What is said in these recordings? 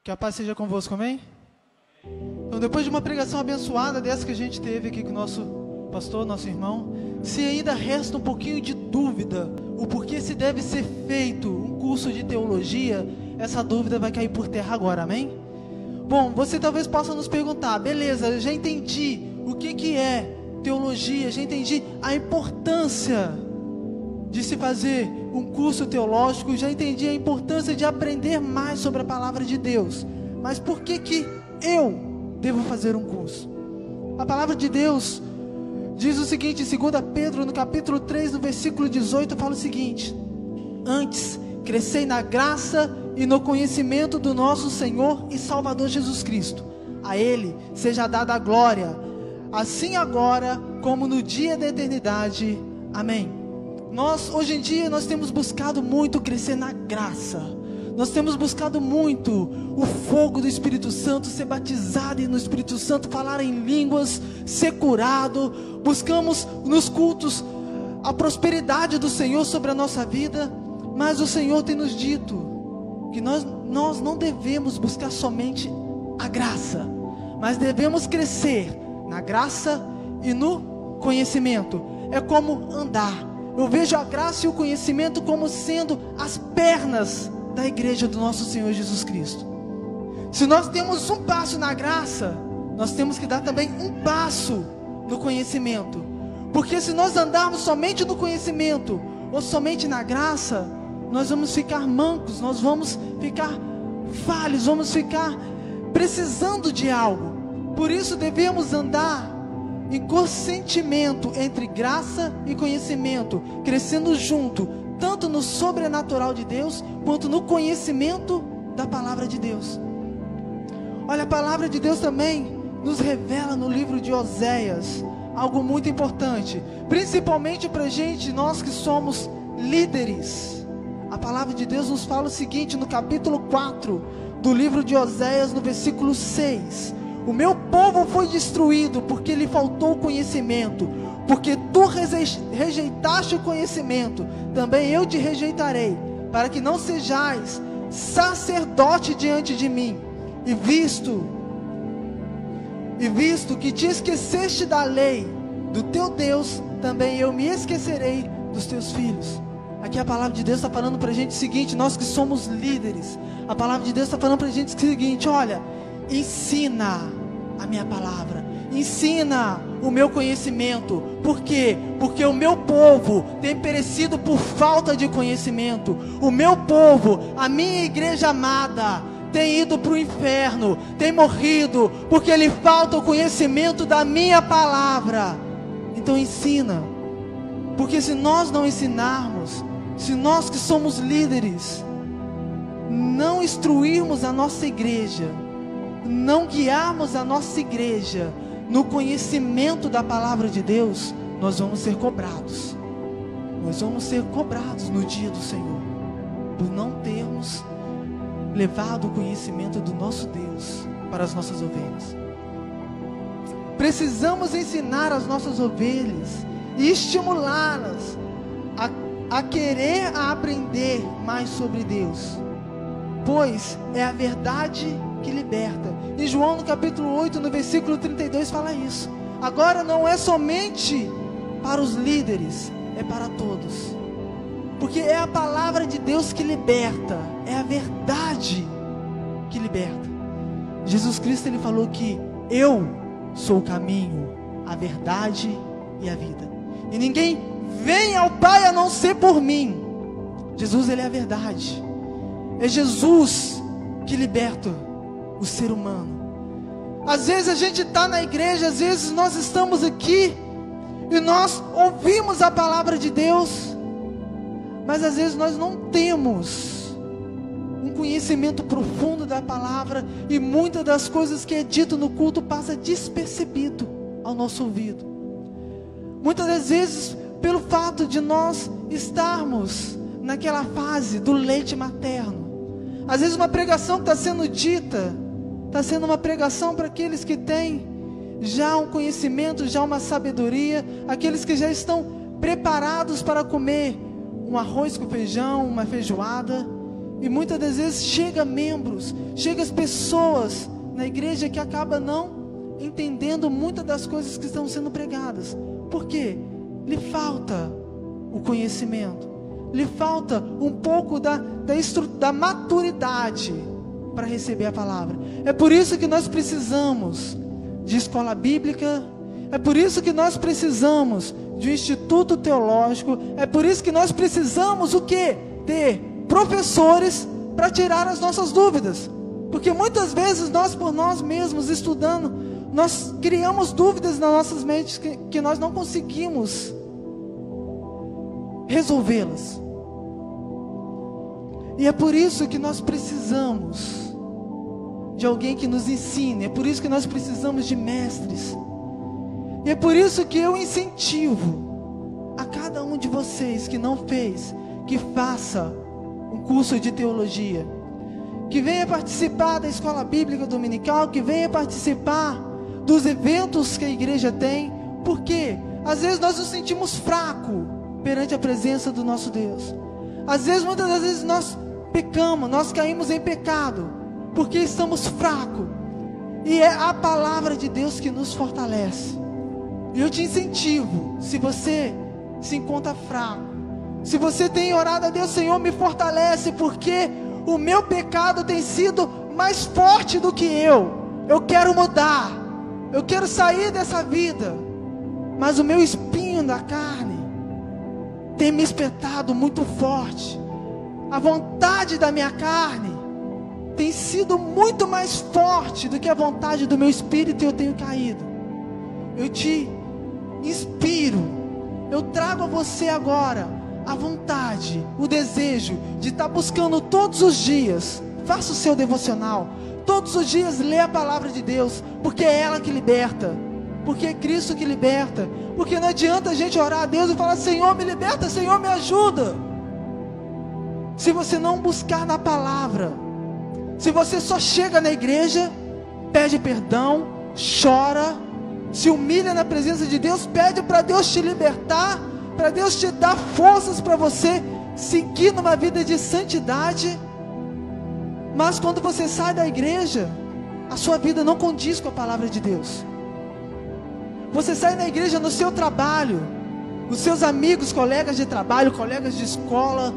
Que a paz seja convosco, amém? Então, depois de uma pregação abençoada dessa que a gente teve aqui com o nosso pastor, nosso irmão, se ainda resta um pouquinho de dúvida, o porquê se deve ser feito um curso de teologia, essa dúvida vai cair por terra agora, amém? Bom, você talvez possa nos perguntar, beleza, eu já entendi o que é teologia, já entendi a importância de se fazer um curso teológico, já entendi a importância de aprender mais sobre a palavra de Deus, mas por que eu devo fazer um curso? A palavra de Deus diz o seguinte, em 2 Pedro, no capítulo 3, no versículo 18, fala o seguinte: antes, crescei na graça e no conhecimento do nosso Senhor e Salvador Jesus Cristo. A Ele seja dada a glória, assim agora como no dia da eternidade. Amém. Hoje em dia, nós temos buscado muito crescer na graça. Nós temos buscado muito o fogo do Espírito Santo, ser batizado no Espírito Santo, falar em línguas, ser curado. Buscamos nos cultos a prosperidade do Senhor sobre a nossa vida. Mas o Senhor tem nos dito que nós não devemos buscar somente a graça, mas devemos crescer na graça e no conhecimento. É como andar. Eu vejo a graça e o conhecimento como sendo as pernas da igreja do nosso Senhor Jesus Cristo. Se nós temos um passo na graça, nós temos que dar também um passo no conhecimento. Porque se nós andarmos somente no conhecimento ou somente na graça, nós vamos ficar mancos, nós vamos ficar falhos, vamos ficar precisando de algo. Por isso devemos andar em consentimento entre graça e conhecimento, crescendo junto, tanto no sobrenatural de Deus, quanto no conhecimento da palavra de Deus. Olha, a palavra de Deus também nos revela no livro de Oséias algo muito importante, principalmente para a gente, nós que somos líderes. A palavra de Deus nos fala o seguinte, no capítulo 4 do livro de Oséias, no versículo 6: o meu povo foi destruído porque lhe faltou conhecimento. Porque tu rejeitaste o conhecimento, também eu te rejeitarei, para que não sejais sacerdote diante de mim. E visto que te esqueceste da lei do teu Deus, também eu me esquecerei dos teus filhos. Aqui a palavra de Deus está falando para a gente o seguinte, nós que somos líderes, a palavra de Deus está falando para a gente o seguinte: olha, ensina a minha palavra, ensina o meu conhecimento. Por quê? Porque o meu povo tem perecido por falta de conhecimento. O meu povo, a minha igreja amada, tem ido para o inferno, tem morrido, porque lhe falta o conhecimento da minha palavra. Então ensina, porque se nós não ensinarmos, se nós que somos líderes não instruirmos a nossa igreja, não guiarmos a nossa igreja no conhecimento da palavra de Deus, nós vamos ser cobrados. Nós vamos ser cobrados no dia do Senhor, por não termos levado o conhecimento do nosso Deus para as nossas ovelhas. Precisamos ensinar as nossas ovelhas e estimulá-las a querer aprender mais sobre Deus, pois é a verdade que liberta. Em João no capítulo 8, no versículo 32 fala isso. Agora não é somente para os líderes, é para todos, porque é a palavra de Deus que liberta, é a verdade que liberta. Jesus Cristo, ele falou que eu sou o caminho, a verdade e a vida, e ninguém vem ao Pai a não ser por mim. Jesus, ele é a verdade. É Jesus que liberta o ser humano. Às vezes a gente está na igreja, às vezes nós estamos aqui e nós ouvimos a palavra de Deus, mas às vezes nós não temos um conhecimento profundo da palavra, e muitas das coisas que é dito no culto passa despercebido ao nosso ouvido. Muitas das vezes, pelo fato de nós estarmos naquela fase do leite materno, às vezes uma pregação que está sendo dita, está sendo uma pregação para aqueles que têm já um conhecimento, já uma sabedoria, aqueles que já estão preparados para comer um arroz com feijão, uma feijoada, E muitas das vezes chega membros, chega as pessoas na igreja que acabam não entendendo muitas das coisas que estão sendo pregadas. Por quê? Lhe falta o conhecimento, lhe falta um pouco da maturidade para receber a palavra. É por isso que nós precisamos de escola bíblica, é por isso que nós precisamos de um instituto teológico, é por isso que nós precisamos o quê? Ter professores para tirar as nossas dúvidas. Porque muitas vezes nós, por nós mesmos, estudando, nós criamos dúvidas nas nossas mentes que nós não conseguimos resolvê-las. E é por isso que nós precisamos de alguém que nos ensine, é por isso que nós precisamos de mestres. E é por isso que eu incentivo a cada um de vocês que não fez, que faça um curso de teologia, que venha participar da escola bíblica dominical, que venha participar dos eventos que a igreja tem, porque às vezes nós nos sentimos fracos perante a presença do nosso Deus. Às vezes, muitas das vezes nós pecamos, nós caímos em pecado, porque estamos fracos, e é a palavra de Deus que nos fortalece. E eu te incentivo, se você se encontra fraco, se você tem orado a Deus, Senhor, me fortalece, porque o meu pecado tem sido mais forte do que eu quero mudar, eu quero sair dessa vida, mas o meu espinho da carne tem me espetado muito forte, a vontade da minha carne tem sido muito mais forte do que a vontade do meu espírito, e eu tenho caído. Eu te inspiro, eu trago a você agora a vontade, o desejo de estar buscando todos os dias. Faça o seu devocional, todos os dias lê a palavra de Deus, porque é ela que liberta, porque é Cristo que liberta. Porque não adianta a gente orar a Deus e falar: Senhor, me liberta, Senhor, me ajuda, se você não buscar na palavra. Se você só chega na igreja, pede perdão, chora, se humilha na presença de Deus, pede para Deus te libertar, para Deus te dar forças para você seguir numa vida de santidade, mas quando você sai da igreja, a sua vida não condiz com a palavra de Deus. Você sai da igreja no seu trabalho, os seus amigos, colegas de trabalho, colegas de escola,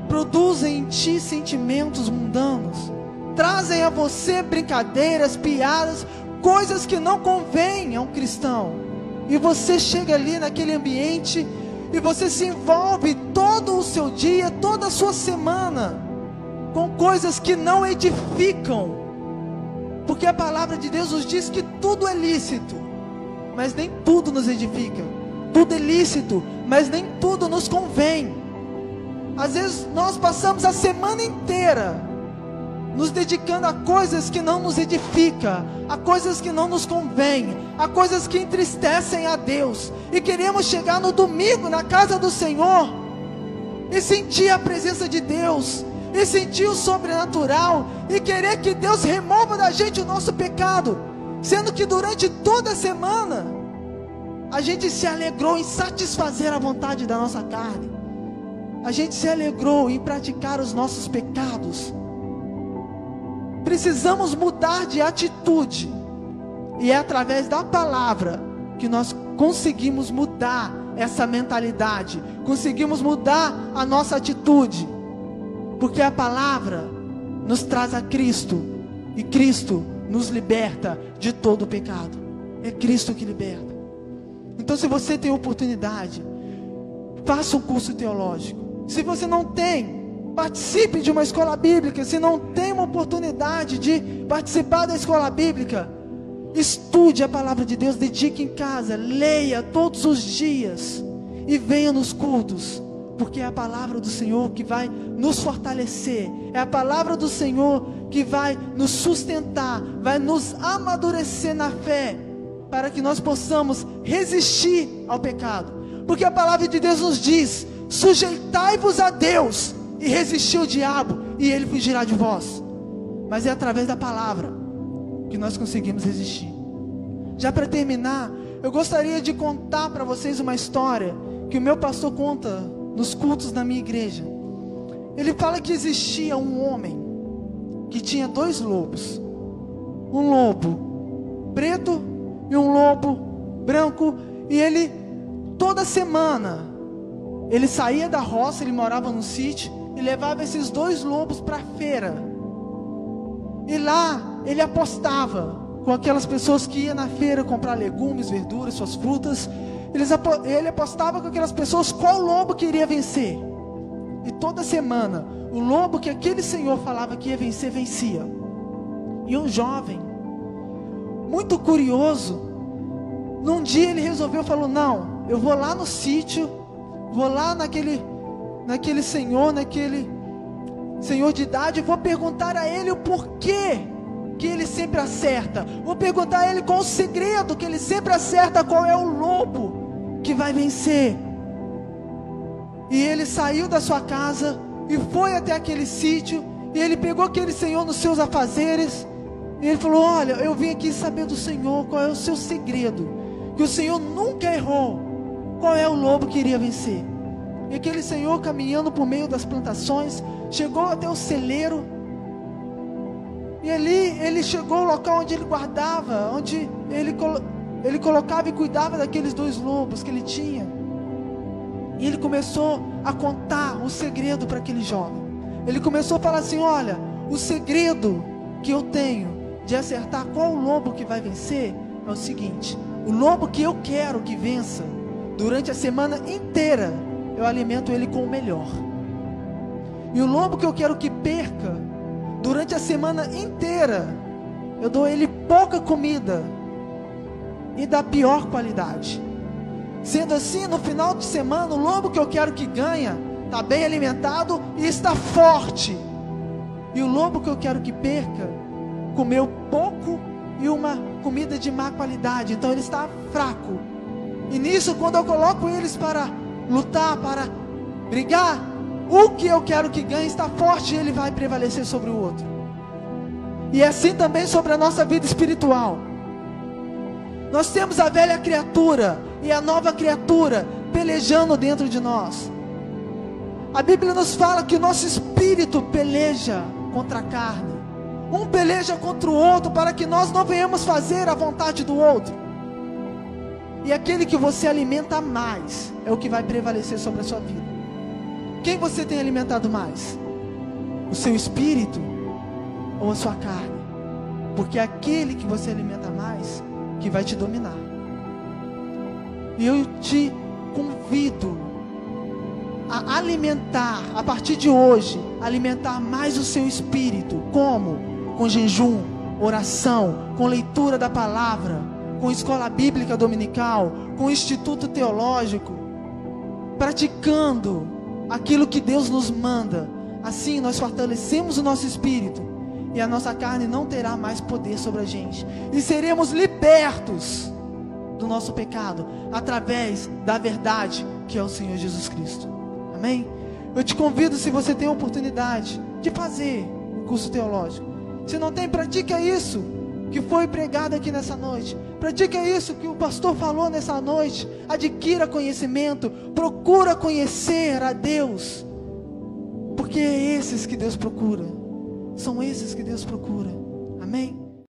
produzem em ti sentimentos mundanos, trazem a você brincadeiras, piadas, coisas que não convêm a um cristão. E você chega ali naquele ambiente e você se envolve todo o seu dia, toda a sua semana com coisas que não edificam. Porque a palavra de Deus nos diz que tudo é lícito, mas nem tudo nos edifica. Tudo é lícito, mas nem tudo nos convém. Às vezes nós passamos a semana inteira nos dedicando a coisas que não nos edificam, a coisas que não nos convêm, a coisas que entristecem a Deus, e queremos chegar no domingo na casa do Senhor e sentir a presença de Deus, e sentir o sobrenatural, e querer que Deus remova da gente o nosso pecado, sendo que durante toda a semana a gente se alegrou em satisfazer a vontade da nossa carne, a gente se alegrou em praticar os nossos pecados. Precisamos mudar de atitude, e é através da palavra que nós conseguimos mudar essa mentalidade, conseguimos mudar a nossa atitude, porque a palavra nos traz a Cristo, e Cristo nos liberta de todo o pecado. É Cristo que liberta. Então, se você tem oportunidade, faça um curso teológico. Se você não tem, participe de uma escola bíblica. Se não tem uma oportunidade de participar da escola bíblica, estude a palavra de Deus, dedique em casa, leia todos os dias e venha nos cultos, porque é a palavra do Senhor que vai nos fortalecer, é a palavra do Senhor que vai nos sustentar, vai nos amadurecer na fé, para que nós possamos resistir ao pecado. Porque a palavra de Deus nos diz: sujeitai-vos a Deus e resisti ao diabo, e ele fugirá de vós. Mas é através da palavra que nós conseguimos resistir. Já para terminar, eu gostaria de contar para vocês uma história que o meu pastor conta nos cultos da minha igreja. ele fala que existia um homem que tinha 2 lobos, um lobo preto e um lobo branco, e ele, toda semana, ele saía da roça, ele morava no sítio, e levava esses 2 lobos para a feira, e lá ele apostava com aquelas pessoas que iam na feira comprar legumes, verduras, suas frutas. Ele apostava com aquelas pessoas qual lobo que iria vencer, e toda semana, o lobo que aquele senhor falava que ia vencer, vencia. E um jovem, muito curioso, num dia ele resolveu, falou: não, eu vou lá no sítio, vou lá naquele senhor de idade, vou perguntar a ele o porquê que ele sempre acerta, vou perguntar a ele qual o segredo que ele sempre acerta, qual é o lobo que vai vencer. E ele saiu da sua casa e foi até aquele sítio, e ele pegou aquele senhor nos seus afazeres, e ele falou: olha, eu vim aqui saber do senhor qual é o seu segredo, que o senhor nunca errou, qual é o lobo que iria vencer. E aquele senhor, caminhando por meio das plantações, chegou até o celeiro, e ali ele chegou ao local onde ele guardava, onde ele colocava e cuidava daqueles 2 lobos que ele tinha. E ele começou a contar o segredo para aquele jovem. Ele começou a falar assim: olha, o segredo que eu tenho de acertar qual o lobo que vai vencer é o seguinte: o lobo que eu quero que vença, durante a semana inteira, eu alimento ele com o melhor. E o lobo que eu quero que perca, durante a semana inteira, eu dou ele pouca comida e da pior qualidade. Sendo assim, no final de semana, o lobo que eu quero que ganha, está bem alimentado e está forte. E o lobo que eu quero que perca, comeu pouco e uma comida de má qualidade, então ele está fraco. E nisso, quando eu coloco eles para lutar, para brigar, o que eu quero que ganhe está forte e ele vai prevalecer sobre o outro. E é assim também sobre a nossa vida espiritual. Nós temos a velha criatura e a nova criatura pelejando dentro de nós. A Bíblia nos fala que o nosso espírito peleja contra a carne. Um peleja contra o outro para que nós não venhamos fazer a vontade do outro. E aquele que você alimenta mais é o que vai prevalecer sobre a sua vida. Quem você tem alimentado mais? O seu espírito ou a sua carne? Porque é aquele que você alimenta mais que vai te dominar. E eu te convido a alimentar, a partir de hoje, alimentar mais o seu espírito. Como? Com jejum, oração, com leitura da palavra, com escola bíblica dominical, com instituto teológico, praticando aquilo que Deus nos manda. Assim nós fortalecemos o nosso espírito e a nossa carne não terá mais poder sobre a gente, e seremos libertos do nosso pecado através da verdade que é o Senhor Jesus Cristo. Amém? Eu te convido, se você tem a oportunidade de fazer um curso teológico, se não tem, pratica isso que foi pregado aqui nessa noite, pratica isso que o pastor falou nessa noite. Adquira conhecimento, procura conhecer a Deus, porque é esses que Deus procura, são esses que Deus procura. Amém?